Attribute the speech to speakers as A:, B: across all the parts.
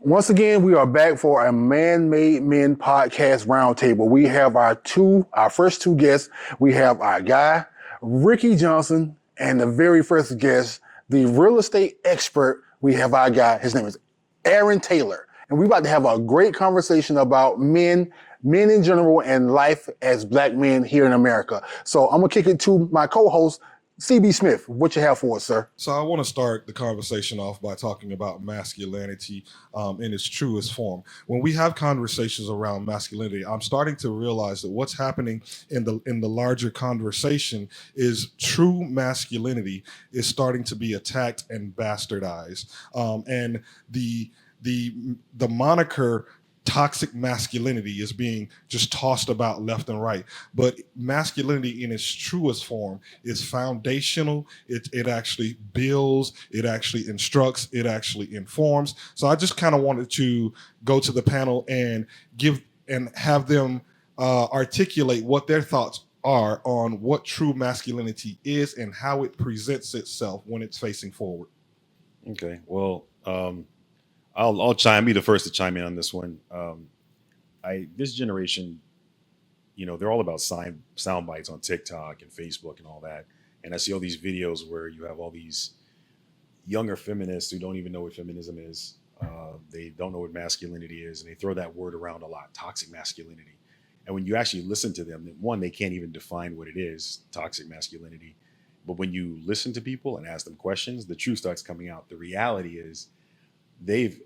A: Once again, we are back for a Man-Made Men podcast roundtable. We have our first two guests. We have our guy, Ricky Johnson, and the very first guest, the real estate expert. We have our guy. His name is Aaron Taylor. And we're about to have a great conversation about men in general, and life as black men here in America. So I'm going to kick it to my co-host, CB Smith. What you have for us, sir?
B: So I want to start the conversation off by talking about masculinity in its truest form. When we have conversations around masculinity, I'm starting to realize that what's happening in the larger conversation is true masculinity is starting to be attacked and bastardized. And the moniker toxic masculinity is being just tossed about left and right. But masculinity in its truest form is foundational. It actually builds, it actually instructs, it actually informs. So I just kind of wanted to go to the panel and have them articulate what their thoughts are on what true masculinity is and how it presents itself when it's facing forward.
C: Okay, well, I'll be the first to chime in on this one. This generation, they're all about sound bites on TikTok and Facebook and all that. And I see all these videos where you have all these younger feminists who don't even know what feminism is. They don't know what masculinity is, and they throw that word around a lot, toxic masculinity. And when you actually listen to them, one, they can't even define what it is, toxic masculinity. But when you listen to people and ask them questions, the truth starts coming out. The reality is they've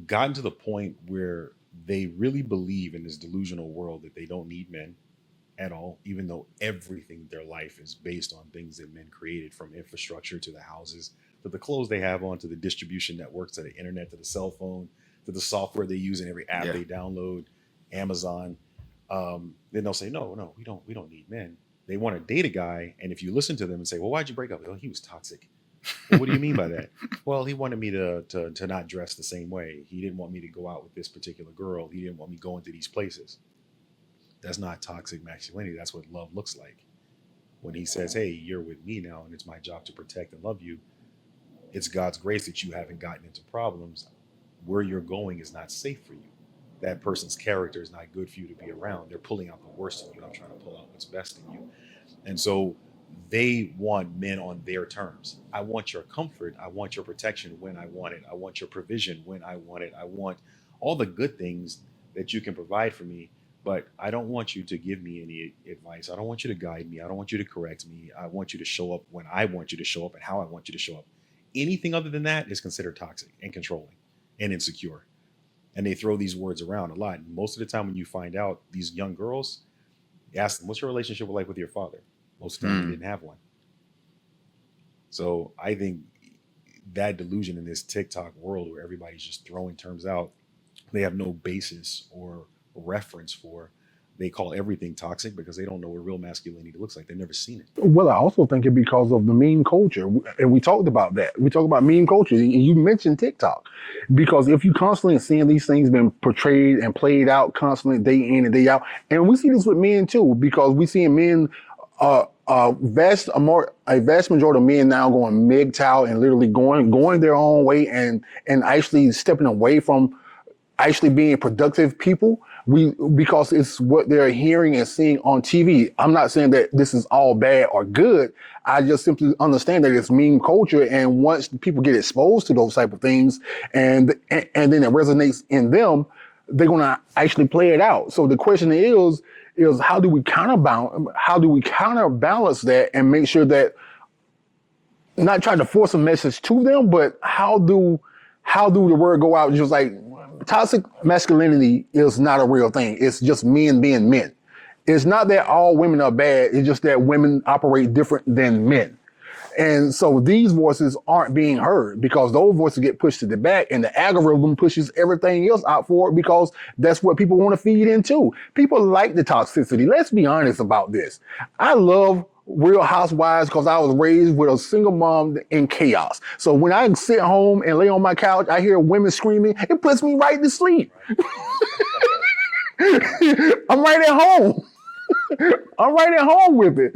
C: gotten to the point where they really believe in this delusional world that they don't need men at all, even though everything in their life is based on things that men created, from infrastructure to the houses, to the clothes they have on, to the distribution networks, to the internet, to the cell phone, to the software they use in every app they download, Amazon. Then they'll say, no, we don't need men. They want to date a guy, and if you listen to them and say, well, why'd you break up? Oh, he was toxic. Well, what do you mean by that? Well, he wanted me to not dress the same way. He didn't want me to go out with this particular girl. He didn't want me going to these places. That's not toxic masculinity. That's what love looks like. When he says, hey, you're with me now, and it's my job to protect and love you, it's God's grace that you haven't gotten into problems. Where you're going is not safe for you. That person's character is not good for you to be around. They're pulling out the worst in you. I'm trying to pull out what's best in you. And so they want men on their terms. I want your comfort. I want your protection when I want it. I want your provision when I want it. I want all the good things that you can provide for me, but I don't want you to give me any advice. I don't want you to guide me. I don't want you to correct me. I want you to show up when I want you to show up and how I want you to show up. Anything other than that is considered toxic and controlling and insecure. And they throw these words around a lot. And most of the time when you find out, these young girls, you ask them, what's your relationship like with your father? Most of the time, they didn't have one. So I think that delusion in this TikTok world where everybody's just throwing terms out, they have no basis or reference for. They call everything toxic because they don't know what real masculinity looks like. They've never seen it.
A: Well, I also think it's because of the meme culture. And we talked about that. We talked about meme culture. And you mentioned TikTok. Because if you constantly seeing these things being portrayed and played out constantly day in and day out, and we see this with men too, because we see men a vast majority of men now going MGTOW and literally going their own way and actually stepping away from actually being productive people. Because it's what they're hearing and seeing on TV. I'm not saying that this is all bad or good. I just simply understand that it's meme culture, and once people get exposed to those type of things, and then it resonates in them, they're gonna actually play it out. So the question is how do we counterbalance that and make sure that, not trying to force a message to them, but how do the word go out just like toxic masculinity is not a real thing. It's just men being men. It's not that all women are bad. It's just that women operate different than men. And so these voices aren't being heard because those voices get pushed to the back, and the algorithm pushes everything else out for it because that's what people want to feed into. People like the toxicity. Let's be honest about this. I love Real Housewives because I was raised with a single mom in chaos. So when I sit home and lay on my couch, I hear women screaming, it puts me right to sleep. I'm right at home. I'm right at home with it.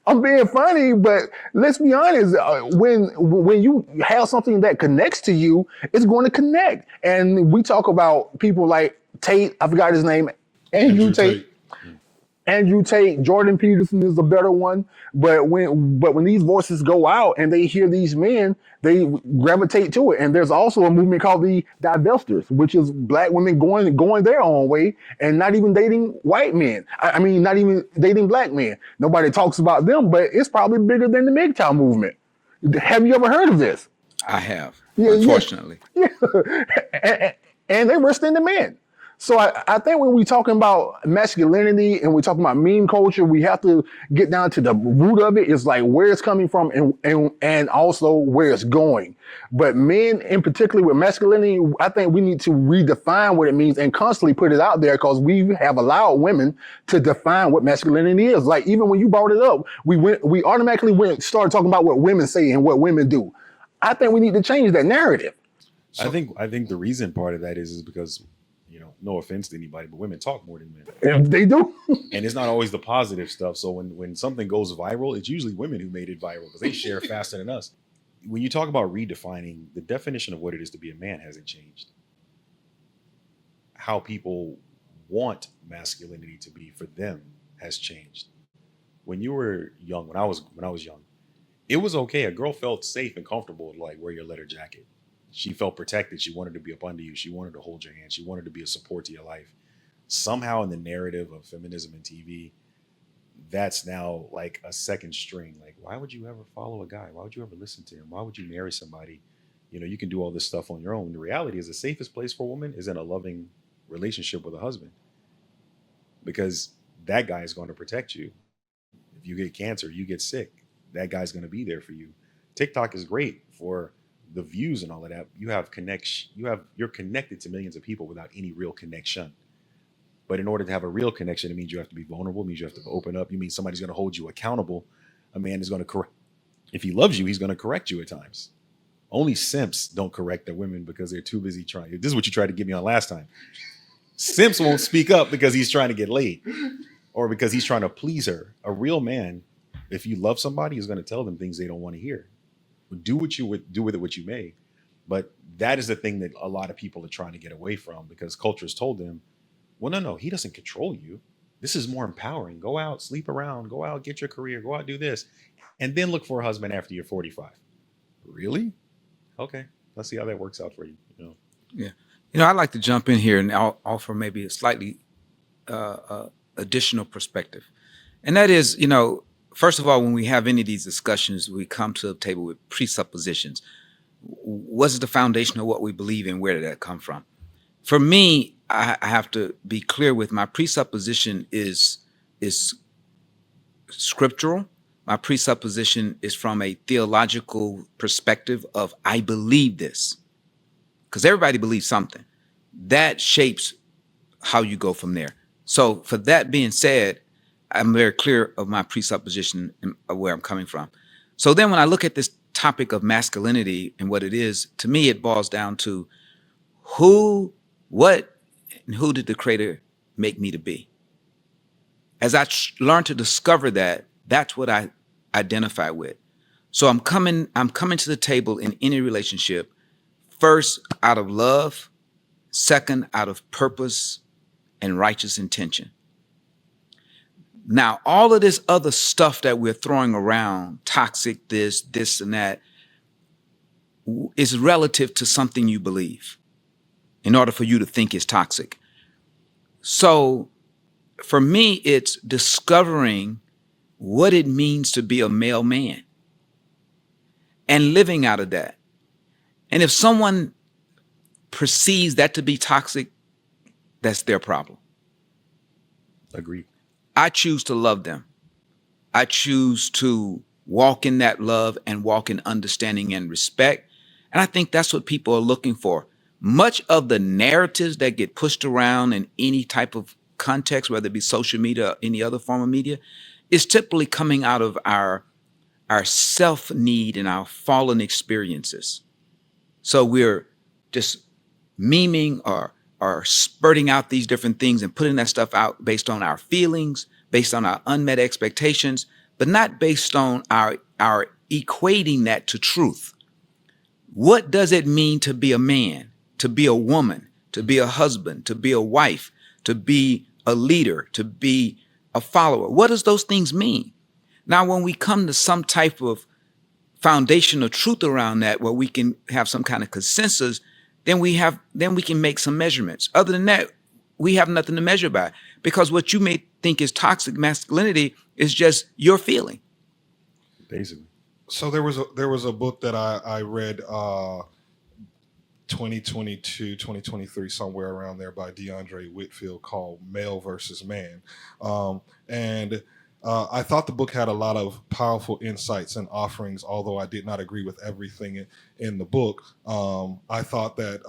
A: I'm being funny, but let's be honest. When you have something that connects to you, it's going to connect. And we talk about people like Tate. I forgot his name. Andrew
B: Andrew
A: Tate.
B: Tate.
A: Andrew Tate, Jordan Peterson is the better one. But when these voices go out and they hear these men, they gravitate to it. And there's also a movement called the divestors, which is black women going their own way and not even dating white men. I mean, not even dating black men. Nobody talks about them, but it's probably bigger than the MGTOW movement. Have you ever heard of this?
D: I have,
A: Yeah,
D: unfortunately.
A: yeah. And they're worse than the men. So I think when we're talking about masculinity and we're talking about meme culture, we have to get down to the root of it. It's like where it's coming from and also where it's going. But men, in particular with masculinity, I think we need to redefine what it means and constantly put it out there because we have allowed women to define what masculinity is. Like even when you brought it up, we automatically started talking about what women say and what women do. I think we need to change that narrative.
C: I think the reason part of that is because, no offense to anybody, but women talk more than men.
A: If they do.
C: And it's not always the positive stuff. So when something goes viral, it's usually women who made it viral because they share faster than us. When you talk about redefining, the definition of what it is to be a man hasn't changed. How people want masculinity to be for them has changed. When you were young, when I was young, it was okay. A girl felt safe and comfortable to like wear your leather jacket. She felt protected. She wanted to be up under you. She wanted to hold your hand. She wanted to be a support to your life. Somehow in the narrative of feminism and TV, that's now like a second string. Like, why would you ever follow a guy? Why would you ever listen to him? Why would you marry somebody? You can do all this stuff on your own. The reality is the safest place for a woman is in a loving relationship with a husband because that guy is going to protect you. If you get cancer, you get sick, that guy's going to be there for you. TikTok is great for the views and all of that. You're connected to millions of people without any real connection. But in order to have a real connection, it means you have to be vulnerable. It means you have to open up. You mean somebody's going to hold you accountable. A man is going to correct. If he loves you, he's going to correct you at times. Only simps don't correct their women because they're too busy trying. This is what you tried to get me on last time. Simps won't speak up because he's trying to get laid or because he's trying to please her. A real man, if you love somebody, is going to tell them things they don't want to hear. Do what you would do with it what you may. But that is the thing that a lot of people are trying to get away from because culture has told them, well, no, he doesn't control you. This is more empowering. Go out, sleep around, go out, get your career, go out, do this, and then look for a husband after you're 45. Really? Okay. Let's see how that works out for you.
D: Yeah. I'd like to jump in here and offer maybe a slightly additional perspective. And that is, first of all, when we have any of these discussions, we come to the table with presuppositions. What's the foundation of what we believe in? Where did that come from? For me, I have to be clear with my presupposition is scriptural. My presupposition is from a theological perspective of I believe this. Because everybody believes something. That shapes how you go from there. So for that being said, I'm very clear of my presupposition and where I'm coming from. So then when I look at this topic of masculinity and what it is, to me, it boils down to what, and who did the Creator make me to be? As I learn to discover that, that's what I identify with. So I'm coming to the table in any relationship, first out of love, second out of purpose and righteous intention. Now, all of this other stuff that we're throwing around, toxic, this and that, is relative to something you believe in order for you to think it's toxic. So for me, it's discovering what it means to be a male man and living out of that. And if someone perceives that to be toxic, that's their problem.
C: Agreed.
D: I choose to love them. I choose to walk in that love and walk in understanding and respect. And I think that's what people are looking for. Much of the narratives that get pushed around in any type of context, whether it be social media or any other form of media, is typically coming out of our self-need and our fallen experiences. So we're just memeing or spurting out these different things and putting that stuff out based on our feelings, based on our unmet expectations. but not based on our equating that to truth. What does it mean to be a man, to be a woman, to be a husband, to be a wife, to be a leader, to be a follower? What does those things mean? Now, when we come to some type of foundational truth around that, where we can have some kind of consensus, then we can make some measurements. Other than that, we have nothing to measure by, because what you may think is toxic masculinity is just your feeling.
C: Basically.
B: So there was a book that I read 2022, 2023, somewhere around there, by DeAndre Whitfield, called Male versus Man. And I thought the book had a lot of powerful insights and offerings, although I did not agree with everything in the book. I thought that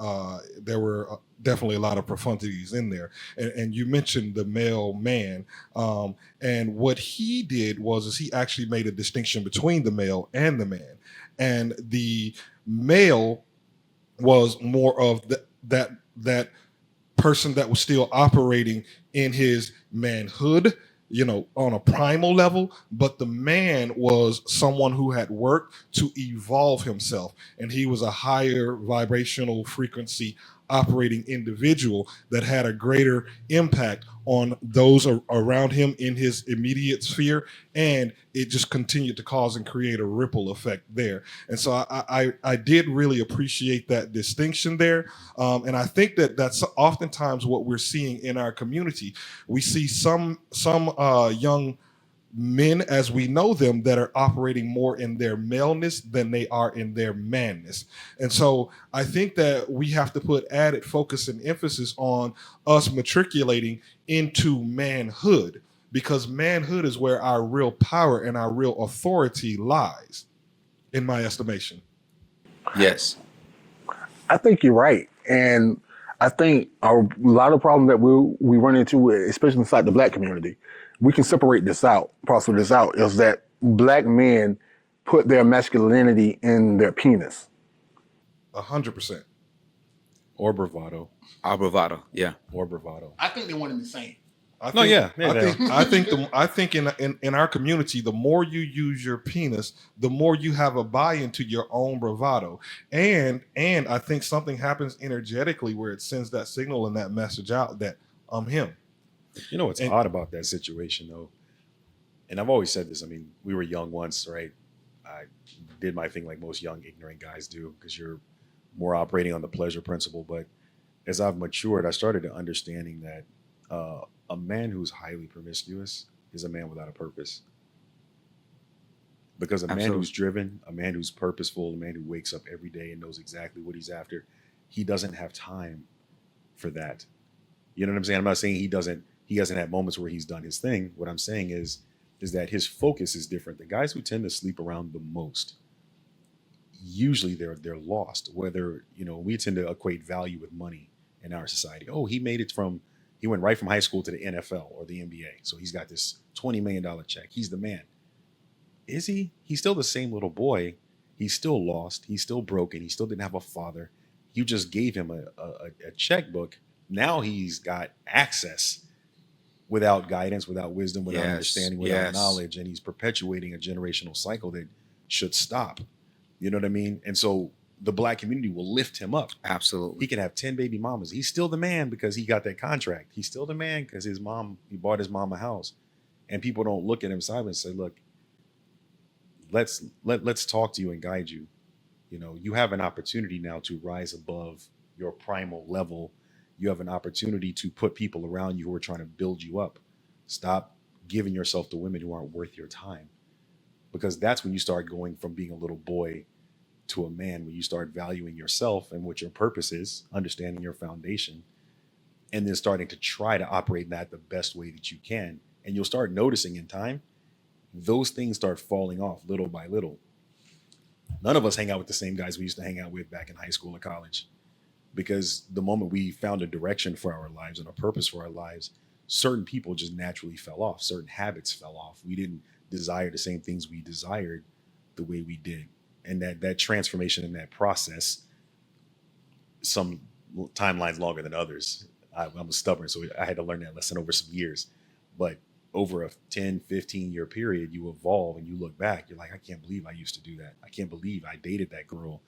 B: there were definitely a lot of profundities in there. And you mentioned the male man. And what he did is he actually made a distinction between the male and the man. And the male was more of that person that was still operating in his manhood, on a primal level, but the man was someone who had worked to evolve himself, and he was a higher vibrational frequency operating individual that had a greater impact on those around him in his immediate sphere, and it just continued to cause and create a ripple effect there. And so I did really appreciate that distinction there, and I think that's oftentimes what we're seeing in our community. We see some young men, as we know them, that are operating more in their maleness than they are in their manness. And so I think that we have to put added focus and emphasis on us matriculating into manhood, because manhood is where our real power and our real authority lies, in my estimation.
D: Yes.
A: I think you're right, and I think a lot of problems that we run into, especially inside the black community, we can separate this out. Parcel this out is that black men put their masculinity in their penis.
B: 100%.
C: Or bravado.
D: Our bravado. Yeah.
C: Or bravado.
A: I think they're one and the same.
B: I think in our community, the more you use your penis, the more you have a buy-in to your own bravado, and I think something happens energetically where it sends that signal and that message out that I'm him.
C: You know what's odd about that situation, though, and I've always said this. I mean, we were young once, right? I did my thing like most young, ignorant guys do, because you're more operating on the pleasure principle. But as I've matured, I started to understanding that a man who's highly promiscuous is a man without a purpose. Because a man who's driven, a man who's purposeful, a man who wakes up every day and knows exactly what he's after, he doesn't have time for that. You know what I'm saying? I'm not saying he hasn't had moments where he's done his thing. What I'm saying is that his focus is different. The guys who tend to sleep around the most, usually they're lost. Whether, we tend to equate value with money in our society. Oh, he went right from high school to the NFL or the NBA. So he's got this $20 million check. He's the man. Is he? He's still the same little boy. He's still lost. He's still broken. He still didn't have a father. You just gave him a checkbook. Now he's got access without guidance, without wisdom, without understanding, without knowledge. And he's perpetuating a generational cycle that should stop. You know what I mean? And so the black community will lift him up.
D: Absolutely.
C: He can have 10 baby mamas. He's still the man because he got that contract. He's still the man because he bought his mom a house. And people don't look at him sideways and say, look, let's talk to you and guide you. You have an opportunity now to rise above your primal level. You have an opportunity to put people around you who are trying to build you up. Stop giving yourself to women who aren't worth your time. Because that's when you start going from being a little boy to a man, when you start valuing yourself and what your purpose is, understanding your foundation, and then starting to try to operate that the best way that you can. And you'll start noticing in time, those things start falling off little by little. None of us hang out with the same guys we used to hang out with back in high school or college, because the moment we found a direction for our lives and a purpose for our lives, certain people just naturally fell off. Certain habits fell off. We didn't desire the same things we desired the way we did. And that transformation and that process, some timelines longer than others. I'm stubborn, so I had to learn that lesson over some years. But over a 10, 15-year period, you evolve and you look back. You're like, I can't believe I used to do that. I can't believe I dated that girl.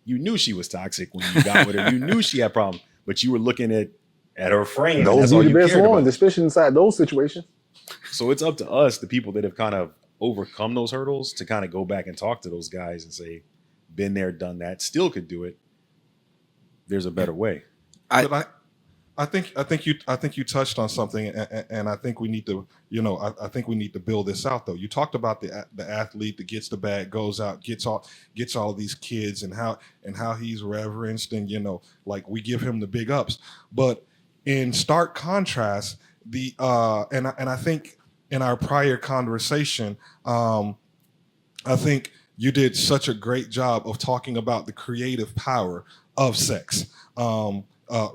C: You knew she was toxic when you got with her. You knew she had problems, but you were looking at her frame. And
A: Those
C: that's
A: be
C: all
A: the
C: you
A: best
C: cared about.
A: ones, especially inside those situations.
C: So it's up to us, the people that have kind of overcome those hurdles, to kind of go back and talk to those guys and say, been there, done that, still could do it. There's a better way.
B: But I think you touched on something, and I think we need to, I think we need to build this out though. You talked about the athlete that gets the bag, goes out, gets all of these kids, and how he's reverenced, and like we give him the big ups. But in stark contrast, and I think in our prior conversation, I think you did such a great job of talking about the creative power of sex.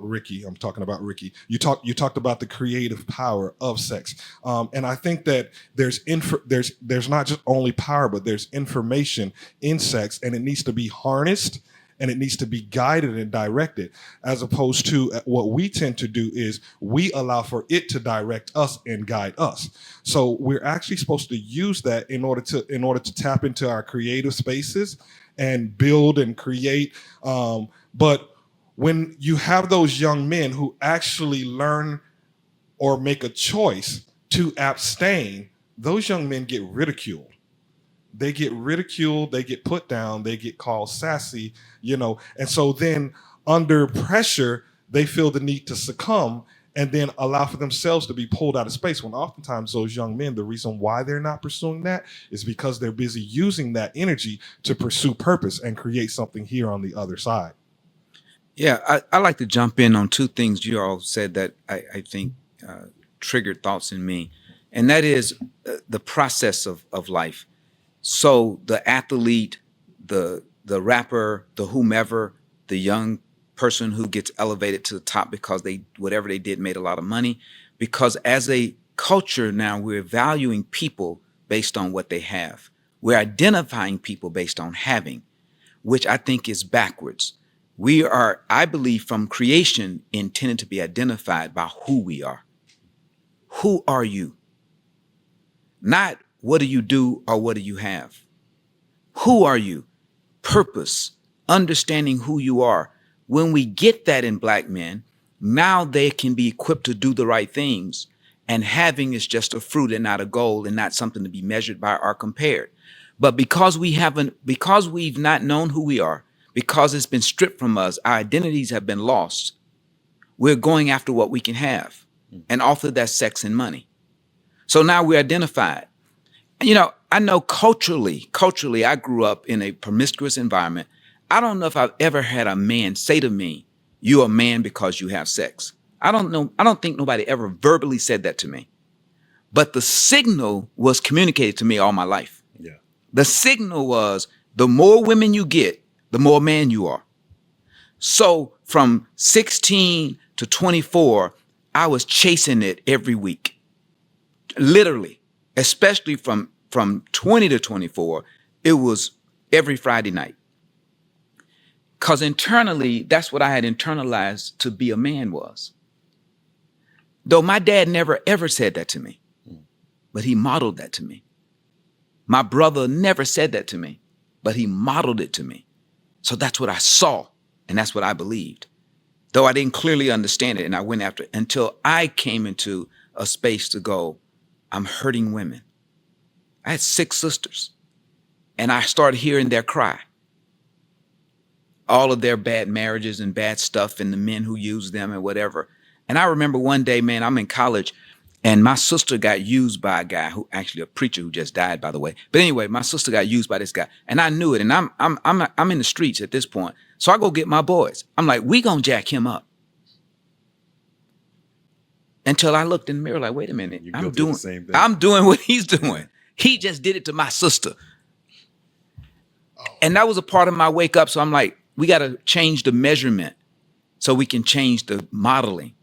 B: Ricky, I'm talking about Ricky. You talked about the creative power of sex, and I think that there's not just only power, but there's information in sex, and it needs to be harnessed, and it needs to be guided and directed, as opposed to what we tend to do is we allow for it to direct us and guide us. So we're actually supposed to use that in order to tap into our creative spaces and build and create, but when you have those young men who actually learn or make a choice to abstain, those young men get ridiculed. They get ridiculed, they get put down, they get called sassy, and so then under pressure, they feel the need to succumb and then allow for themselves to be pulled out of space, when oftentimes those young men, the reason why they're not pursuing that is because they're busy using that energy to pursue purpose and create something here on the other side.
D: Yeah, I like to jump in on two things you all said that I think triggered thoughts in me, and that is the process of life. So the athlete, the rapper, the whomever, the young person who gets elevated to the top because whatever they did made a lot of money, because as a culture now we're valuing people based on what they have. We're identifying people based on having, which I think is backwards. We are, I believe, from creation intended to be identified by who we are. Who are you? Not what do you do or what do you have? Who are you? Purpose, understanding who you are. When we get that in Black men, now they can be equipped to do the right things. And having is just a fruit and not a goal, and not something to be measured by or compared. But because we've not known who we are, because it's been stripped from us, our identities have been lost, we're going after what we can have. And often that's sex and money. So now we're identified. I know culturally, I grew up in a promiscuous environment. I don't know if I've ever had a man say to me, you're a man because you have sex. I don't think nobody ever verbally said that to me. But the signal was communicated to me all my life.
C: Yeah.
D: The signal was, the more women you get, the more man you are. So from 16 to 24, I was chasing it every week. Literally, especially from 20 to 24, it was every Friday night. Because internally, that's what I had internalized to be a man was. Though my dad never ever said that to me, but he modeled that to me. My brother never said that to me, but he modeled it to me. So that's what I saw, and that's what I believed. Though I didn't clearly understand it, and I went after it until I came into a space to go, I'm hurting women. I had 6 sisters, and I started hearing their cry. All of their bad marriages and bad stuff and the men who used them and whatever. And I remember one day, man, I'm in college, and my sister got used by a guy who actually a preacher who just died, by the way. But anyway, my sister got used by this guy, and I knew it. And I'm in the streets at this point, so I go get my boys. I'm like, we gonna jack him up. Until I looked in the mirror, like, wait a minute, I'm doing what he's doing. He just did it to my sister, and that was a part of my wake up. So I'm like, we got to change the measurement so we can change the modeling.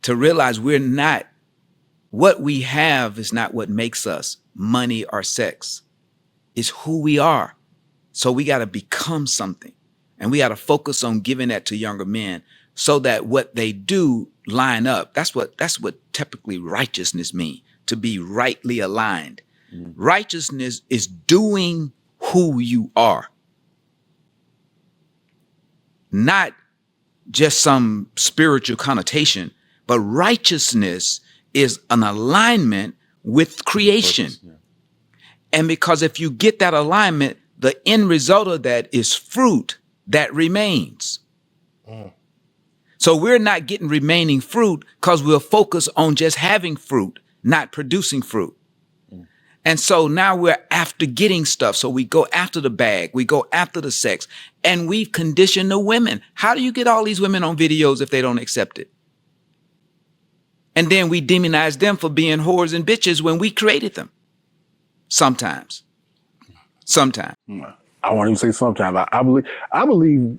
D: To realize what we have is not what makes us, money or sex. It's who we are. So we got to become something. And we got to focus on giving that to younger men so that what they do line up. That's what typically righteousness means, to be rightly aligned. Righteousness is doing who you are, not just some spiritual connotation, but righteousness is an alignment with creation.
C: Purpose, yeah.
D: And because if you get that alignment, the end result of that is fruit that remains. So we're not getting remaining fruit because we'll focus on just having fruit, not producing fruit. And so now we're after getting stuff. So we go after the bag, we go after the sex, and we've conditioned the women. How do you get all these women on videos if they don't accept it? And then we demonize them for being whores and bitches when we created them. Sometimes.
A: I won't even say sometimes. I believe,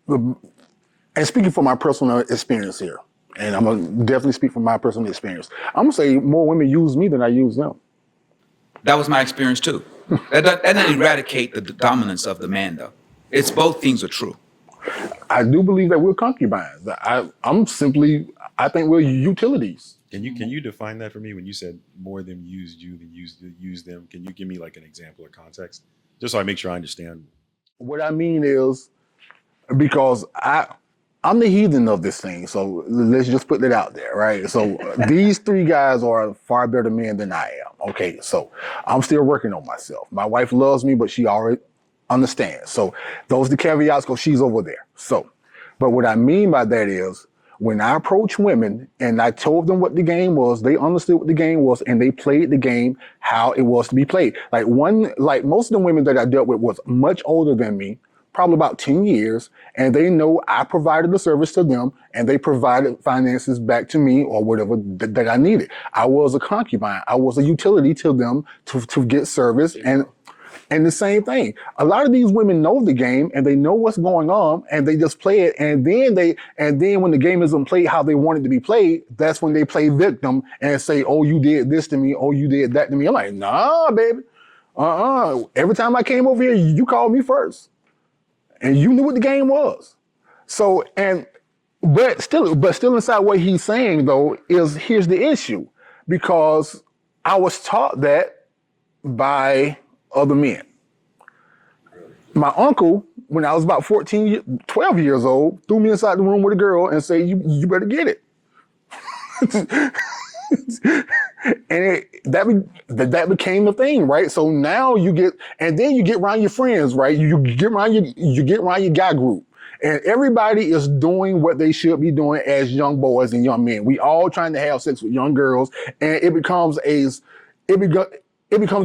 A: and speaking from my personal experience here, and I'm going to definitely speak from my personal experience, I'm going to say more women use me than I use them.
D: That was my experience too. That doesn't eradicate the dominance of the man, though. It's both things are true.
A: I do believe that we're concubines. I think we're utilities.
C: Can you define that for me when you said more of them used you than used them? Can you give me like an example or context? Just so I make sure I understand.
A: What I mean is, because I'm the heathen of this thing, so let's just put that out there, right? So these three guys are far better men than I am. Okay, so I'm still working on myself. My wife loves me, but she already understands. So those are the caveats because she's over there. So, but what I mean by that is, when I approach women and I told them what the game was, they understood what the game was and they played the game how it was to be played. Like most of the women that I dealt with was much older than me, probably about 10 years, and they know I provided the service to them and they provided finances back to me or whatever that I needed. I was a concubine. I was a utility to them to get service. And the same thing, a lot of these women know the game and they know what's going on and they just play it. And then when the game isn't played how they want it to be played, that's when they play victim and say, oh, you did this to me. Oh, you did that to me. I'm like, nah, baby. Every time I came over here, you called me first and you knew what the game was. So, but still inside what he's saying though, here's the issue, because I was taught that by other men. My uncle, when I was about 12 years old, threw me inside the room with a girl and said, you better get it. And that became the thing, right? So now you get around your friends, right? You get around your guy group. And everybody is doing what they should be doing as young boys and young men. We all trying to have sex with young girls, and it becomes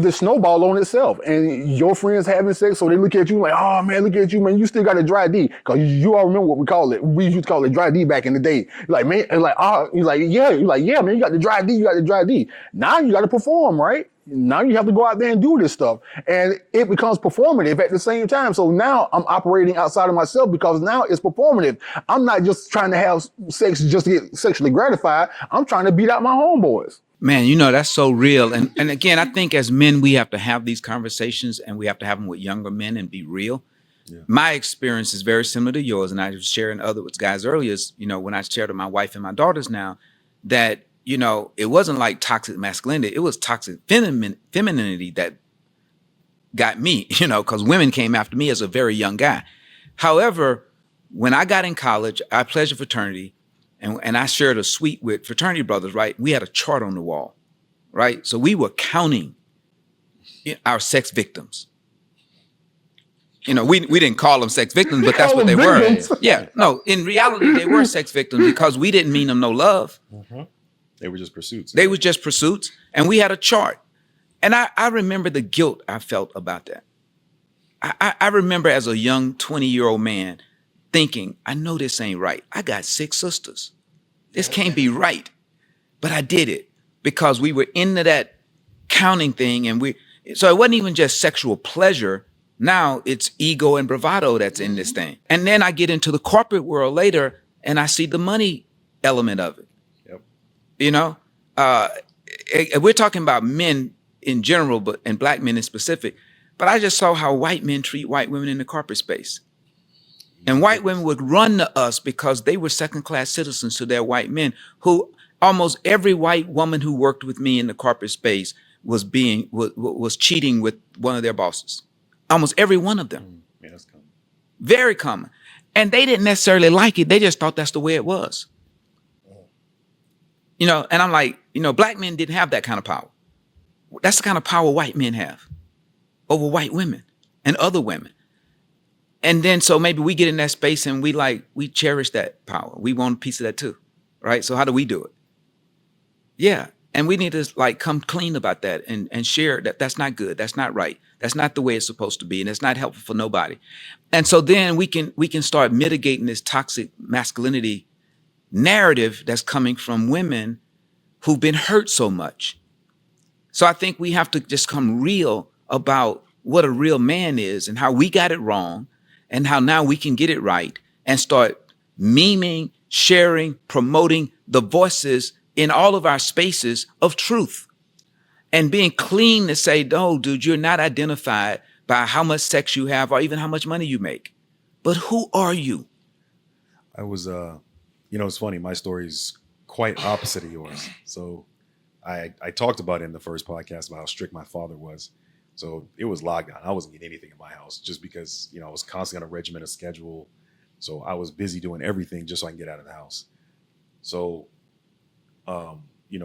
A: this snowball on itself. And your friends having sex, so they look at you like, oh man, look at you, man, you still got a dry D. Because you all remember what we call it. We used to call it dry D back in the day. Like, man, and like, you're like, yeah, man, you got the dry D, Now you got to perform, right? Now you have to go out there and do this stuff. And it becomes performative at the same time. So now I'm operating outside of myself because now it's performative. I'm not just trying to have sex just to get sexually gratified. I'm trying to beat out my homeboys.
D: Man, that's so real. And again, I think as men, we have to have these conversations and we have to have them with younger men and be real. Yeah. My experience is very similar to yours. And I was sharing with guys earlier, when I shared with my wife and my daughters now, that, it wasn't like toxic masculinity. It was toxic femininity that got me, because women came after me as a very young guy. However, when I got in college, I pledged a fraternity. And I shared a suite with fraternity brothers, right? We had a chart on the wall, right? So we were counting our sex victims. We didn't call them sex victims, but that's what they were. Yeah, no, in reality, they were sex victims because we didn't mean them no love.
C: Mm-hmm. They were just pursuits.
D: They were just pursuits. And we had a chart. And I remember the guilt I felt about that. I remember as a young 20-year-old man, thinking, I know this ain't right. I got 6 sisters. This can't be right. But I did it because we were into that counting thing. So it wasn't even just sexual pleasure. Now it's ego and bravado that's in this thing. And then I get into the corporate world later and I see the money element of it. Yep. We're talking about men in general, and black men in specific. But I just saw how white men treat white women in the corporate space. And white women would run to us because they were second-class citizens to their white men, who almost every white woman who worked with me in the corporate space was cheating with one of their bosses. Almost every one of them.
C: Yeah, that's common.
D: Very common. And they didn't necessarily like it. They just thought that's the way it was. And I'm like, black men didn't have that kind of power. That's the kind of power white men have over white women and other women. And then so maybe we get in that space and we cherish that power. We want a piece of that too, right? So how do we do it? Yeah. And we need to come clean about that and share that that's not good. That's not right. That's not the way it's supposed to be. And it's not helpful for nobody. And so then we can start mitigating this toxic masculinity narrative that's coming from women who've been hurt so much. So I think we have to just come real about what a real man is and how we got it wrong and how now we can get it right and start memeing, sharing, promoting the voices in all of our spaces of truth and being clean to say, no, dude, you're not identified by how much sex you have or even how much money you make. But who are you?
C: I was, it's funny. My story's quite opposite of yours. So I talked about it in the first podcast about how strict my father was. So it was lockdown. I wasn't getting anything in my house just because, I was constantly on a regimented schedule. So I was busy doing everything just so I can get out of the house. So,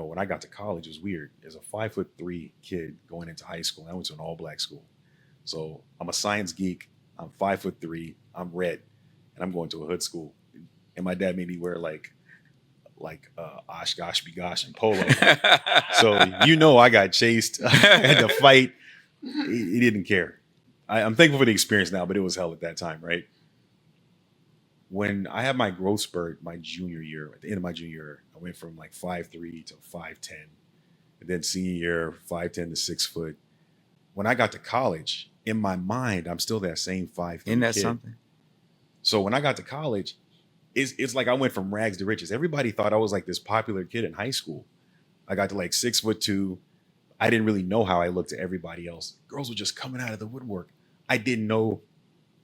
C: when I got to college, it was weird. As a 5'3" kid going into high school, I went to an all black school. So I'm a science geek. I'm 5'3". I'm red, and I'm going to a hood school. And my dad made me wear like Osh Gosh Be Gosh and polo. So I got chased. I had to fight. He didn't care. I'm thankful for the experience now, but it was hell at that time, right? When I had my growth spurt my junior year, at the end of my junior year, I went from 5'3" to 5'10", and then senior year 5'10" to 6 foot. When I got to college, in my mind, I'm still that same 5'3"
D: Isn't that
C: kid.
D: something?
C: So when I got to college, it's like I went from rags to riches. Everybody thought I was this popular kid in high school. I got to 6'2". I didn't really know how I looked to everybody else. Girls were just coming out of the woodwork. I didn't know.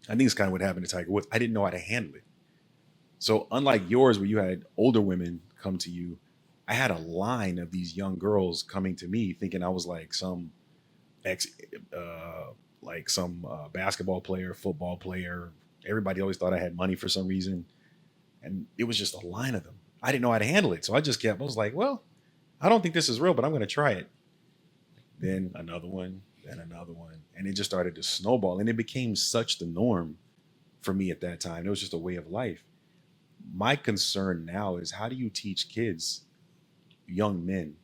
C: I think it's kind of what happened to Tiger Woods. I didn't know how to handle it. So unlike yours, where you had older women come to you, I had a line of these young girls coming to me thinking I was some basketball player, football player. Everybody always thought I had money for some reason. And it was just a line of them. I didn't know how to handle it. So I was like, well, I don't think this is real, but I'm going to try it. Then another one, then another one. And it just started to snowball. And it became such the norm for me at that time. It was just a way of life. My concern now is, how do you teach kids, young men?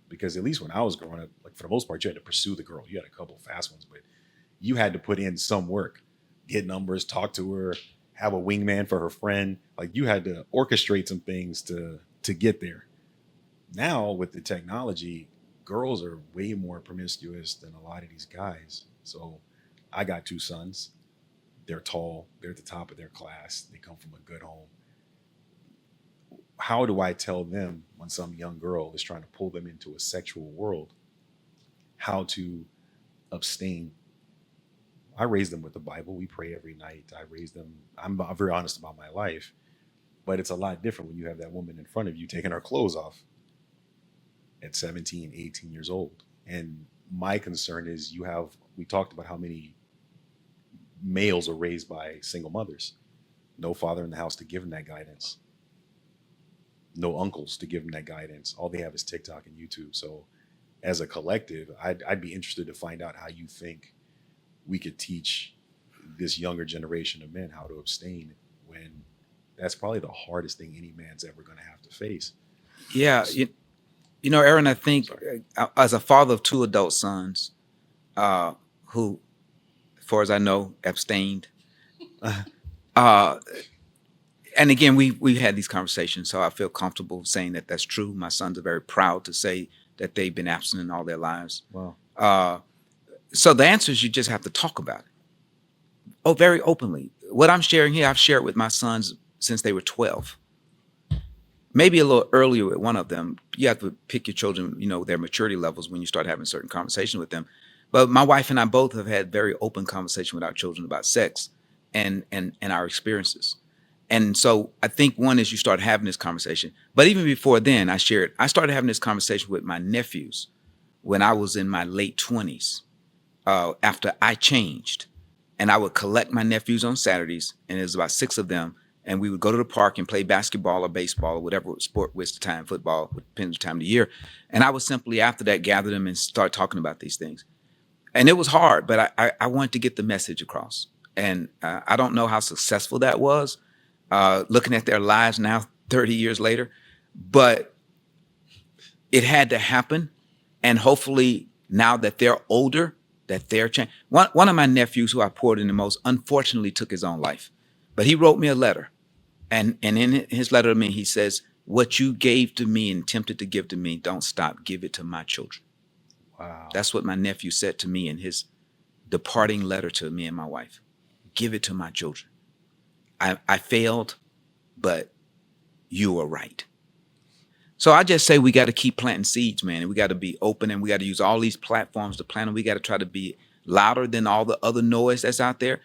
C: Because at least when I was growing up, for the most part, you had to pursue the girl. You had a couple of fast ones, but you had to put in some work, get numbers, talk to her, have a wingman for her friend. You had to orchestrate some things to get there. Now with the technology, girls are way more promiscuous than a lot of these guys. So I got 2 sons. They're tall. They're at the top of their class. They come from a good home. How do I tell them when some young girl is trying to pull them into a sexual world, how to abstain? I raised them with the Bible. We pray every night. I raised them. I'm very honest about my life, but it's a lot different when you have that woman in front of you taking her clothes off at 17, 18 years old. And my concern is we talked about how many males are raised by single mothers. No father in the house to give them that guidance. No uncles to give them that guidance. All they have is TikTok and YouTube. So as a collective, I'd be interested to find out how you think we could teach this younger generation of men how to abstain, when that's probably the hardest thing any man's ever going to have to face.
D: Yeah. Aaron, I think as a father of 2 adult sons, who, as far as I know, abstained, and again, we had these conversations, so I feel comfortable saying that that's true. My sons are very proud to say that they've been abstinent all their lives.
C: Wow.
D: So the answer is, you just have to talk about it. Oh, very openly. What I'm sharing here, I've shared with my sons since they were 12. Maybe a little earlier with one of them. You have to pick your children, their maturity levels when you start having certain conversations with them. But my wife and I both have had very open conversation with our children about sex. and our experiences. And so I think one is you start having this conversation. But even before then, I started having this conversation with my nephews when I was in my late 20s, after I changed. And I would collect my nephews on Saturdays, and there's about 6 of them. And we would go to the park and play basketball or baseball or whatever sport was the time, football, depends on the time of the year. And I would simply, after that, gather them and start talking about these things. And it was hard, but I wanted to get the message across. And I don't know how successful that was, looking at their lives now, 30 years later. But it had to happen. And hopefully now that they're older, that they're changed. One of my nephews who I poured in the most, unfortunately took his own life. But he wrote me a letter. And in his letter to me, he says, what you gave to me and attempted to give to me, don't stop, give it to my children.
C: Wow.
D: That's what my nephew said to me in his departing letter to me and my wife. Give it to my children. I failed, but you were right. So I just say we got to keep planting seeds, man. And we got to be open, and we got to use all these platforms to plant them. We got to try to be louder than all the other noise that's out there.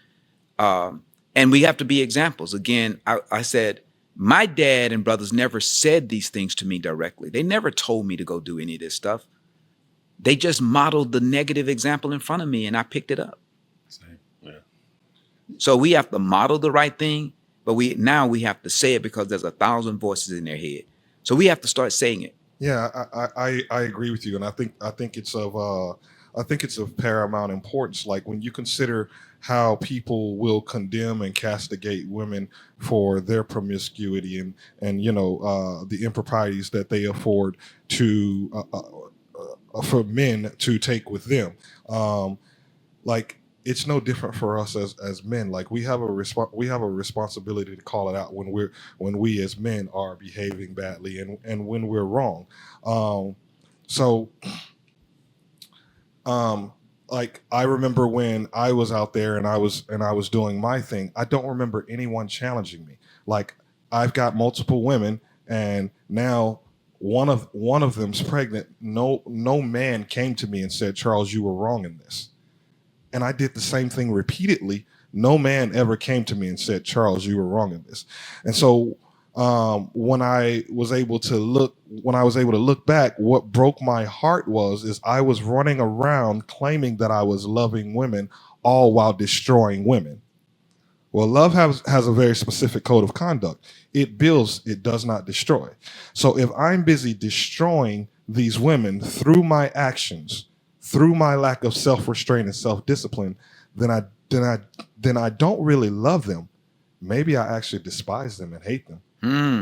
D: And we have to be examples. Again, I said, my dad and brothers never said these things to me directly. They never told me to go do any of this stuff. They just modeled the negative example in front of me, and I picked it up.
C: Same. Yeah.
D: So we have to model the right thing, but we have to say it because there's 1,000 voices in their head. So we have to start saying it.
B: Yeah, I agree with you, and I think it's of paramount importance. Like when you consider how people will condemn and castigate women for their promiscuity and the improprieties that they afford to for men to take with them, like it's no different for us as men. Like we have a responsibility to call it out when we as men are behaving badly and when we're wrong. Like I remember when I was out there and I was doing my thing, I don't remember anyone challenging me. Like I've got multiple women, and now one of them's pregnant. No man came to me and said, Charles, you were wrong in this. And I did the same thing repeatedly. No man ever came to me and said, Charles, you were wrong in this. And so when I was able to look back, what broke my heart is I was running around claiming that I was loving women, all while destroying women. Well, love has a very specific code of conduct. It builds, it does not destroy. So if I'm busy destroying these women through my actions, through my lack of self-restraint and self-discipline, then I don't really love them. Maybe I actually despise them and hate them.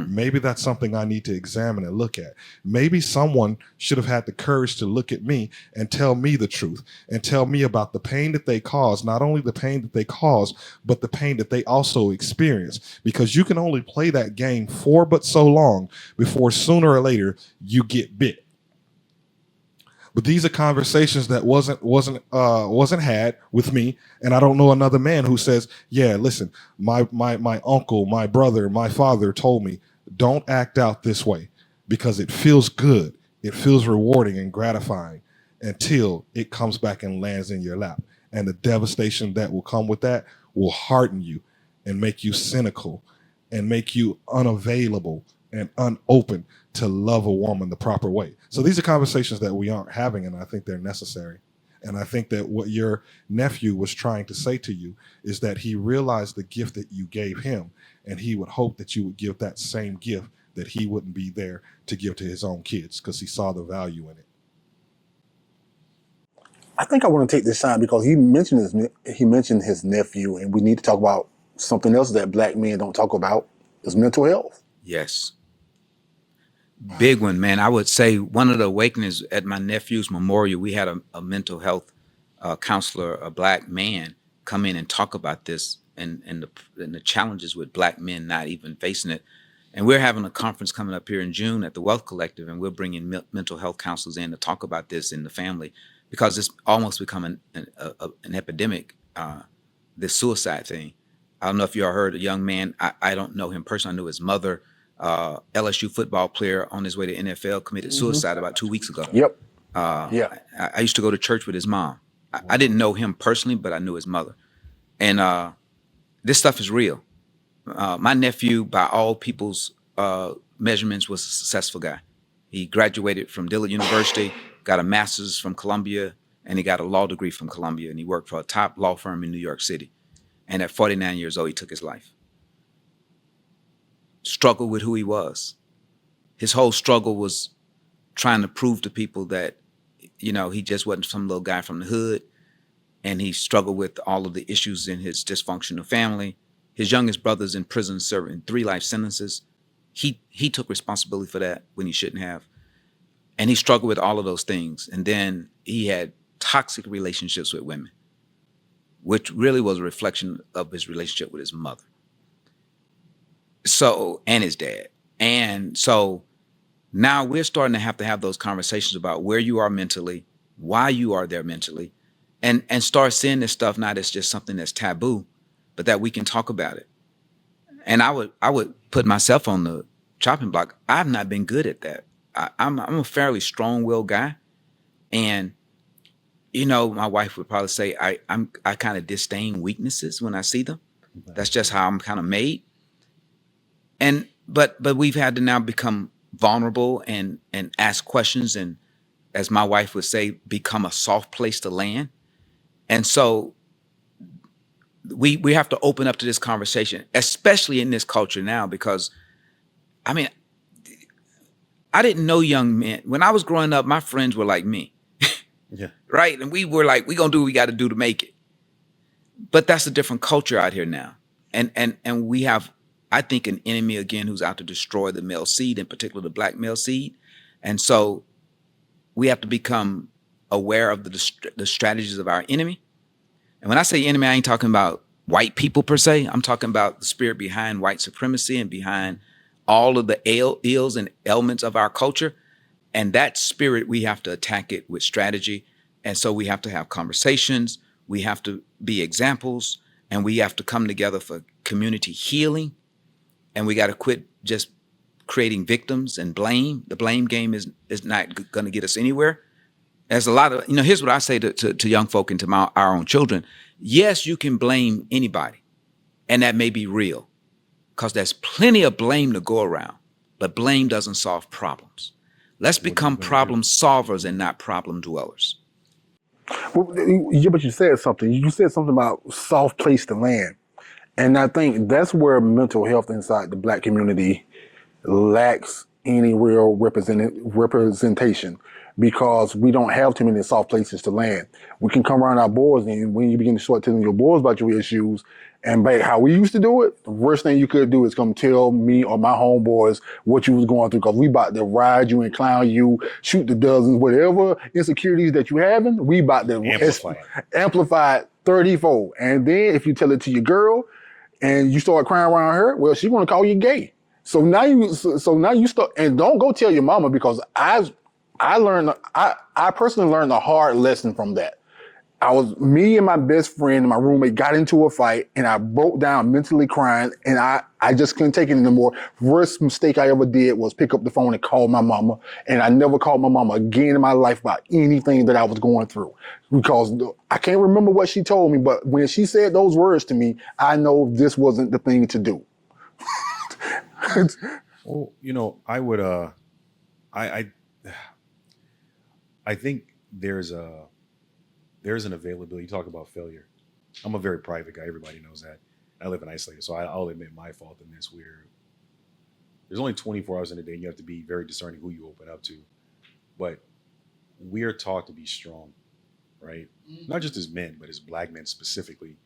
B: Maybe that's something I need to examine and look at. Maybe someone should have had the courage to look at me and tell me the truth and tell me about the pain that they cause, not only the pain that they cause, but the pain that they also experience. Because you can only play that game for but so long before sooner or later you get bit. But these are conversations that wasn't had with me, and I don't know another man who says, "Yeah, listen, my uncle, my brother, my father told me don't act out this way because it feels good, it feels rewarding and gratifying until it comes back and lands in your lap, and the devastation that will come with that will harden you and make you cynical and make you unavailable and unopen to love a woman the proper way." So these are conversations that we aren't having, and I think they're necessary. And I think that what your nephew was trying to say to you is that he realized the gift that you gave him, and he would hope that you would give that same gift that he wouldn't be there to give to his own kids because he saw the value in it.
A: I think I want to take this time because he mentioned his nephew, and we need to talk about something else that black men don't talk about is mental health.
D: Yes. Big one, man. I would say one of the awakenings at my nephew's memorial, we had a mental health counselor, a black man, come in and talk about this and the challenges with black men not even facing it. And we're having a conference coming up here in June at the Wealth Collective, and we're bringing mental health counselors in to talk about this in the family because it's almost becoming an epidemic, this suicide thing. I don't know if you all heard a young man, I don't know him personally, I knew his mother, LSU football player on his way to NFL committed suicide about 2 weeks ago.
A: Yep.
D: I used to go to church with his mom. I didn't know him personally, but I knew his mother. And this stuff is real. My nephew, by all people's measurements, was a successful guy. He graduated from Dillard University, got a master's from Columbia, and he got a law degree from Columbia, and he worked for a top law firm in New York City. And at 49 years old, he took his life. Struggled with who he was. His whole struggle was trying to prove to people that, he just wasn't some little guy from the hood. And he struggled with all of the issues in his dysfunctional family. His youngest brother's in prison serving 3 life sentences. He took responsibility for that when he shouldn't have. And he struggled with all of those things. And then he had toxic relationships with women, which really was a reflection of his relationship with his mother. And his dad. And so now we're starting to have those conversations about where you are mentally, why you are there mentally, and start seeing this stuff not as just something that's taboo, but that we can talk about it. And I would put myself on the chopping block. I've not been good at that. I'm a fairly strong-willed guy, and my wife would probably say I kind of disdain weaknesses when I see them. That's just how I'm kind of made. And but we've had to now become vulnerable and ask questions, and as my wife would say, become a soft place to land. And so we have to open up to this conversation, especially in this culture now, because I didn't know young men. When I was growing up, my friends were like me.
C: Yeah.
D: Right? And we were like, we're going to do what we got to do to make it. But that's a different culture out here now. And we have, I think, an enemy again who's out to destroy the male seed, in particular the black male seed. And so we have to become aware of the strategies of our enemy. And when I say enemy, I ain't talking about white people per se. I'm talking about the spirit behind white supremacy and behind all of the ills and elements of our culture. And that spirit, we have to attack it with strategy. And so we have to have conversations. We have to be examples, and we have to come together for community healing. And we got to quit just creating victims and blame. The blame game is not going to get us anywhere. There's a lot of, here's what I say to young folk and to our own children. Yes, you can blame anybody, and that may be real, because there's plenty of blame to go around, but blame doesn't solve problems. Let's become problem solvers and not problem dwellers.
A: Well, yeah, but you said something. You said something about soft place to land. And I think that's where mental health inside the black community lacks any real representation, because we don't have too many soft places to land. We can come around our boys, and when you begin to start telling your boys about your issues and back how we used to do it, the worst thing you could do is come tell me or my homeboys what you was going through, because we about to ride you and clown you, shoot the dozens, whatever insecurities that you having, we about to amplify it 30-fold. And then if you tell it to your girl and you start crying around her, well, she's going to call you gay. So now you start, and don't go tell your mama, because I personally learned a hard lesson from that. Me and my best friend and my roommate got into a fight, and I broke down mentally crying, and I just couldn't take it anymore. Worst mistake I ever did was pick up the phone and call my mama, and I never called my mama again in my life about anything that I was going through, because I can't remember what she told me, but when she said those words to me, I know this wasn't the thing to do.
C: Well, I would, I think there's an availability. You talk about failure. I'm a very private guy. Everybody knows that. I live in isolated, so I'll admit my fault in this. There's only 24 hours in a day, and you have to be very discerning who you open up to. But we are taught to be strong, right? Mm-hmm. Not just as men, but as black men specifically,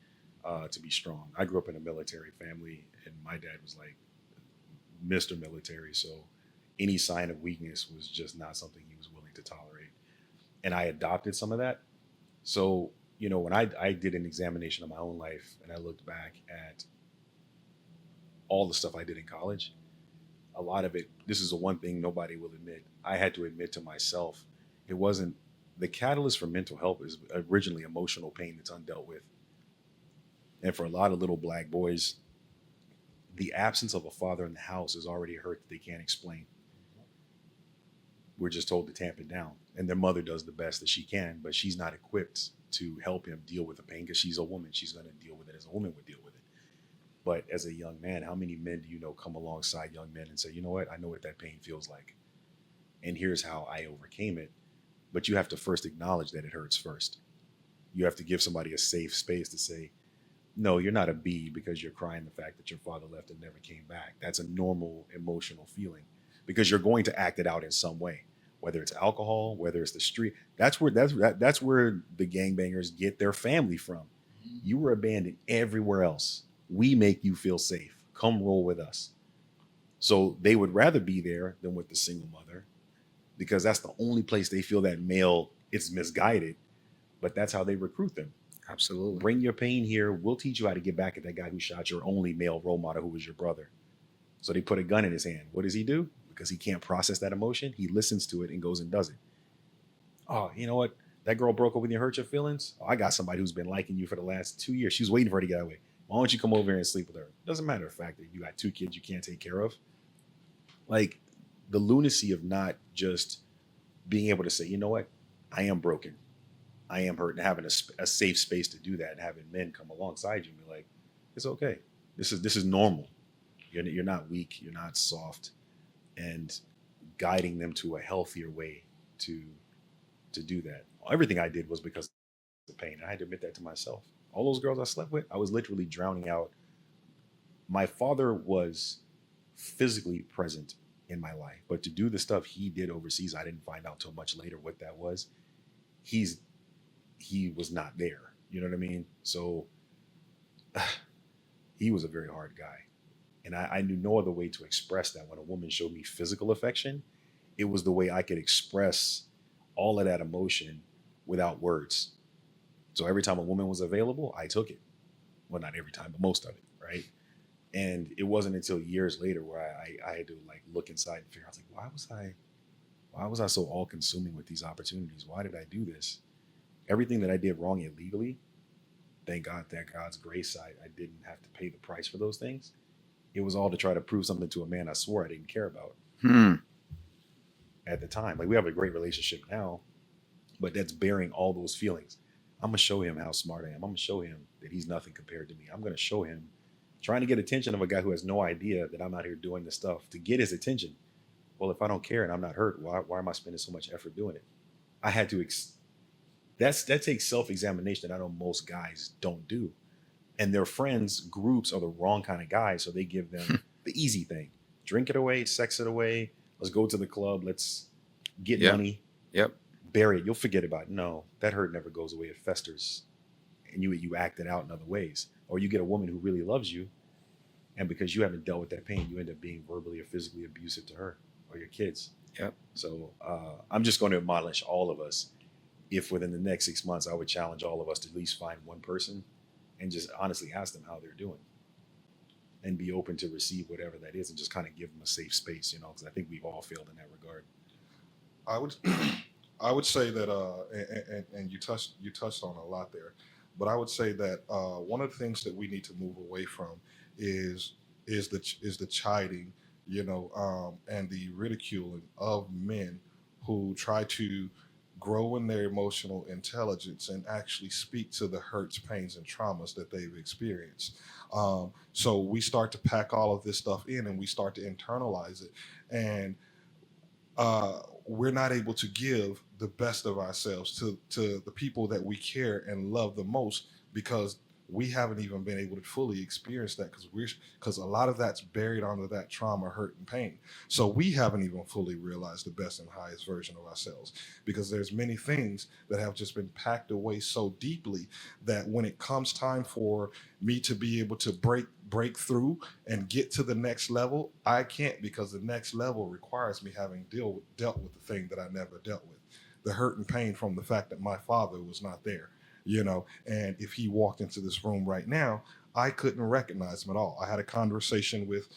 C: to be strong. I grew up in a military family, and my dad was like Mr. Military, so any sign of weakness was just not something he was willing to tolerate. And I adopted some of that. So, when I did an examination of my own life and I looked back at all the stuff I did in college, a lot of it, this is the one thing nobody will admit. I had to admit to myself, it wasn't, the catalyst for mental health is originally emotional pain that's undealt with. And for a lot of little black boys, the absence of a father in the house is already a hurt that they can't explain. We're just told to tamp it down. And their mother does the best that she can, but she's not equipped to help him deal with the pain, because she's a woman. She's going to deal with it as a woman would deal with it. But as a young man, how many men do you know come alongside young men and say, you know what, I know what that pain feels like, and here's how I overcame it. But you have to first acknowledge that it hurts first. You have to give somebody a safe space to say, no, you're not a bee because you're crying the fact that your father left and never came back. That's a normal emotional feeling, because you're going to act it out in some way, whether it's alcohol, whether it's the street. That's where the gangbangers get their family from. You were abandoned everywhere else. We make you feel safe. Come roll with us. So they would rather be there than with the single mother, because that's the only place they feel that male is misguided. But that's how they recruit them.
D: Absolutely.
C: Bring your pain here. We'll teach you how to get back at that guy who shot your only male role model, who was your brother. So they put a gun in his hand. What does he do? Because he can't process that emotion, he listens to it and goes and does it. Oh, you know what? That girl broke up with you, hurt your feelings? Oh, I got somebody who's been liking you for the last 2 years. She's waiting for her to get away. Why don't you come over here and sleep with her? Doesn't matter the fact that you got 2 kids you can't take care of. Like, the lunacy of not just being able to say, you know what? I am broken. I am hurt, and having a safe space to do that, and having men come alongside you and be like, it's okay. This is normal. You're not weak. You're not soft. And guiding them to a healthier way to do that. Everything I did was because of the pain. I had to admit that to myself. All those girls I slept with, I was literally drowning out. My father was physically present in my life, but to do the stuff he did overseas, I didn't find out till much later what that was. He was not there. You know what I mean? So he was a very hard guy. And I knew no other way to express that. When a woman showed me physical affection, it was the way I could express all of that emotion without words. So every time a woman was available, I took it. Well, not every time, but most of it, right? And it wasn't until years later where I had to like look inside and figure out, like, why was I so all consuming with these opportunities? Why did I do this? Everything that I did wrong illegally, thank God, that God's grace, I didn't have to pay the price for those things. It was all to try to prove something to a man I swore I didn't care about at the time. Like, we have a great relationship now, but that's bearing all those feelings. I'm going to show him how smart I am. I'm going to show him that he's nothing compared to me. I'm going to show him, trying to get attention of a guy who has no idea that I'm out here doing this stuff to get his attention. Well, if I don't care and I'm not hurt, why am I spending so much effort doing it? I had to, that takes self-examination that I know most guys don't do. And their friends groups are the wrong kind of guys. So they give them the easy thing. Drink it away, sex it away. Let's go to the club. Let's get money.
D: Yep.
C: Bury it. You'll forget about it. No, that hurt never goes away. It festers. And you act it out in other ways. Or you get a woman who really loves you, and because you haven't dealt with that pain, you end up being verbally or physically abusive to her or your kids.
D: Yep.
C: So I'm just going to admonish all of us. If within the next 6 months, I would challenge all of us to at least find one person and just honestly ask them how they're doing, and be open to receive whatever that is, and just kind of give them a safe space, because I think we've all failed in that regard.
B: I would say that, and you touched on a lot there, but I would say that one of the things that we need to move away from is the chiding, and the ridiculing of men who try to grow in their emotional intelligence and actually speak to the hurts, pains, and traumas that they've experienced. So we start to pack all of this stuff in, and we start to internalize it, and we're not able to give the best of ourselves to the people that we care and love the most, because we haven't even been able to fully experience that, because a lot of that's buried under that trauma, hurt, and pain. So we haven't even fully realized the best and highest version of ourselves, because there's many things that have just been packed away so deeply that when it comes time for me to be able to break through and get to the next level, I can't, because the next level requires me having dealt with the thing that I never dealt with, the hurt and pain from the fact that my father was not there. And if he walked into this room right now, I couldn't recognize him at all. I had a conversation with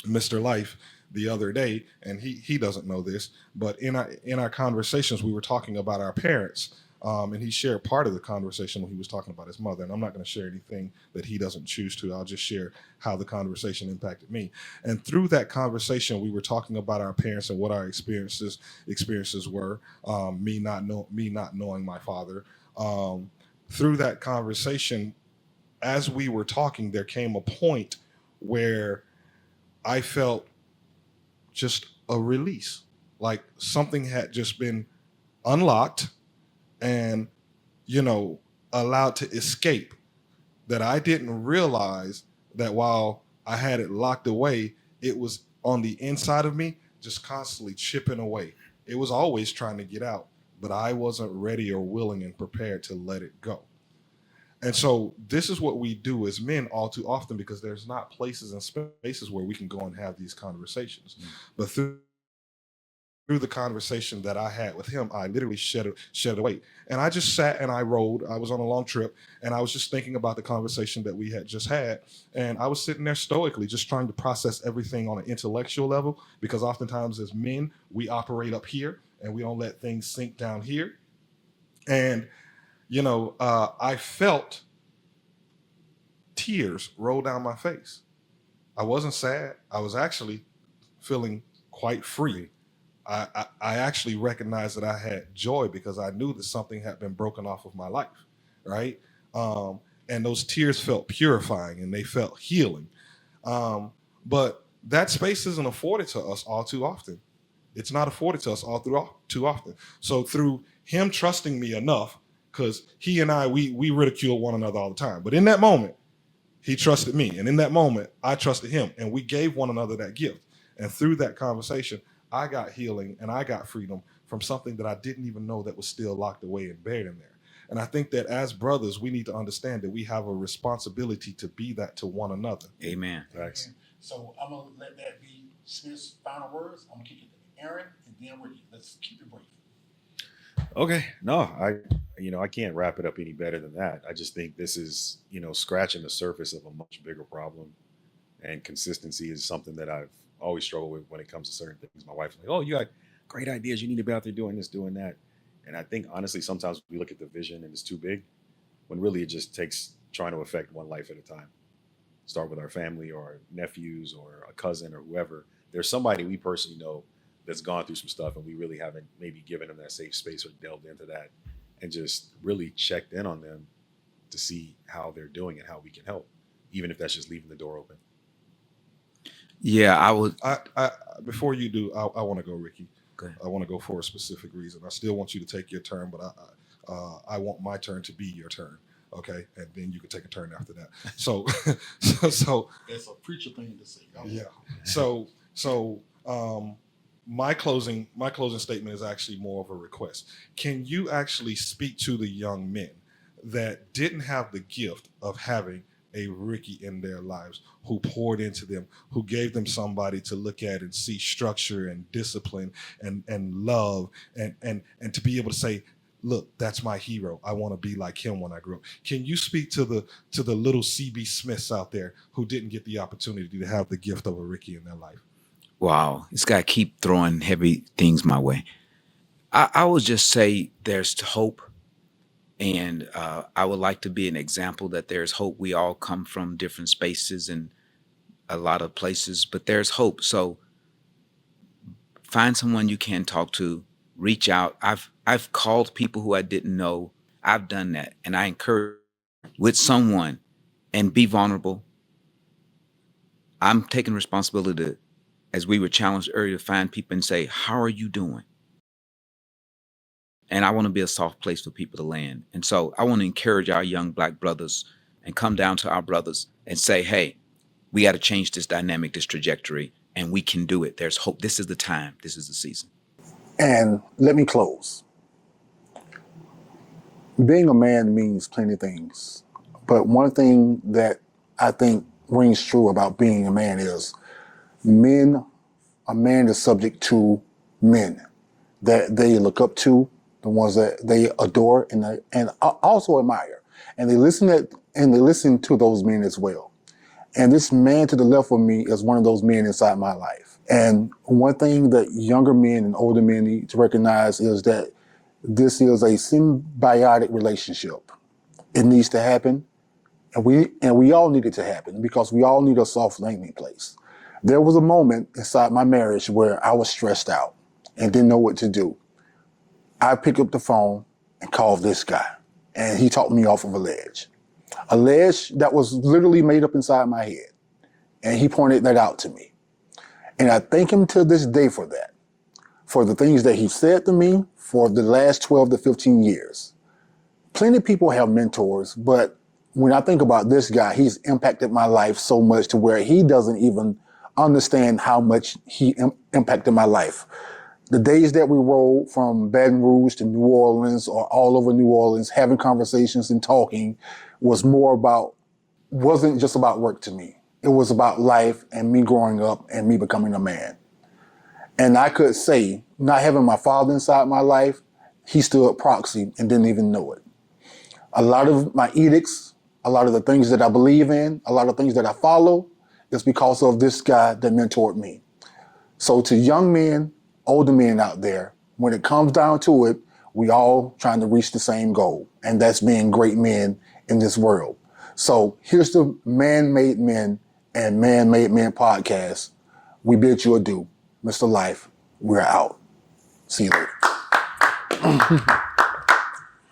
B: Mr. Life the other day, and he doesn't know this, but in our conversations, we were talking about our parents, and he shared part of the conversation when he was talking about his mother. And I'm not going to share anything that he doesn't choose to. I'll just share how the conversation impacted me. And through that conversation, we were talking about our parents and what our experiences were. Me not knowing my father. Through that conversation, as we were talking, there came a point where I felt just a release, like something had just been unlocked and, you know, allowed to escape, that I didn't realize that while I had it locked away, it was on the inside of me, just constantly chipping away. It was always trying to get out, but I wasn't ready or willing and prepared to let it go. And so this is what we do as men all too often, because there's not places and spaces where we can go and have these conversations. But through the conversation that I had with him, I literally shed it away. And I just sat and I rode. I was on a long trip and I was just thinking about the conversation that we had just had. And I was sitting there stoically, just trying to process everything on an intellectual level, because oftentimes as men, we operate up here and we don't let things sink down here. And, you know, I felt tears roll down my face. I wasn't sad. I was actually feeling quite free. I actually recognized that I had joy because I knew that something had been broken off of my life, right? And those tears felt purifying and they felt healing. But that space isn't afforded to us all too often. It's not afforded to us too often. So through him trusting me enough, because he and I, we ridicule one another all the time. But in that moment, he trusted me. And in that moment, I trusted him. And we gave one another that gift. And through that conversation, I got healing and I got freedom from something that I didn't even know that was still locked away and buried in there. And I think that as brothers, we need to understand that we have a responsibility to be that to one another.
D: Amen.
C: Facts.
E: So I'm gonna let that be Smith's final words. I'm gonna kick it to Aaron and then Ricky. Let's keep it brief.
C: Okay. No, I can't wrap it up any better than that. I just think this is, scratching the surface of a much bigger problem. And consistency is something that I've always struggled with when it comes to certain things. My wife's like, oh, you got great ideas. You need to be out there doing this, doing that. And I think, honestly, sometimes we look at the vision and it's too big, when really it just takes trying to affect one life at a time. Start with our family or our nephews or a cousin or whoever. There's somebody we personally know that's gone through some stuff and we really haven't maybe given them that safe space or delved into that and just really checked in on them to see how they're doing and how we can help, even if that's just leaving the door open.
D: Yeah, I would.
B: I before you do, I want to go, Ricky.
D: Go ahead.
B: I want to go for a specific reason. I still want you to take your turn, but I want my turn to be your turn. Okay, and then you can take a turn after that. So, so
E: That's a preacher thing to say.
B: yeah. So my closing statement is actually more of a request. Can you actually speak to the young men that didn't have the gift of having a Ricky in their lives, who poured into them, who gave them somebody to look at and see structure and discipline and love and to be able to say, look, that's my hero. I want to be like him when I grow up. Can you speak to the little CB Smiths out there who didn't get the opportunity to have the gift of a Ricky in their life?
D: Wow, it's got to keep throwing heavy things my way. I would just say there's hope. And I would like to be an example that there's hope. We all come from different spaces and a lot of places, but there's hope. So find someone you can talk to, reach out. I've called people who I didn't know. I've done that. And I encourage with someone and be vulnerable. I'm taking responsibility to, as we were challenged earlier, to find people and say, how are you doing? And I want to be a soft place for people to land. And so I want to encourage our young Black brothers and come down to our brothers and say, hey, we got to change this dynamic, this trajectory, and we can do it. There's hope. This is the time. This is the season.
A: And let me close. Being a man means plenty of things. But one thing that I think rings true about being a man is a man is subject to men that they look up to, the ones that they adore and also admire. And they listen to those men as well. And this man to the left of me is one of those men inside my life. And one thing that younger men and older men need to recognize is that this is a symbiotic relationship. It needs to happen. And we all need it to happen because we all need a soft landing place. There was a moment inside my marriage where I was stressed out and didn't know what to do. I picked up the phone and called this guy, and he talked me off of a ledge. a ledge that was literally made up inside my head. And he pointed that out to me. And I thank him to this day for that, for the things that he said to me for the last 12 to 15 years. Plenty of people have mentors, but when I think about this guy, he's impacted my life so much to where he doesn't even understand how much he impacted my life. The days that we rode from Baton Rouge to New Orleans or all over New Orleans, having conversations and talking wasn't just about work to me. It was about life and me growing up and me becoming a man. And I could say, not having my father inside my life, he stood proxy and didn't even know it. A lot of my edicts, a lot of the things that I believe in, a lot of things that I follow is because of this guy that mentored me. So to young men, older men out there, when it comes down to it, we all trying to reach the same goal, and that's being great men in this world. So here's the Man-Made Men and Man-Made Men podcast. We bid you adieu. Mr. Life, we're out. See you later.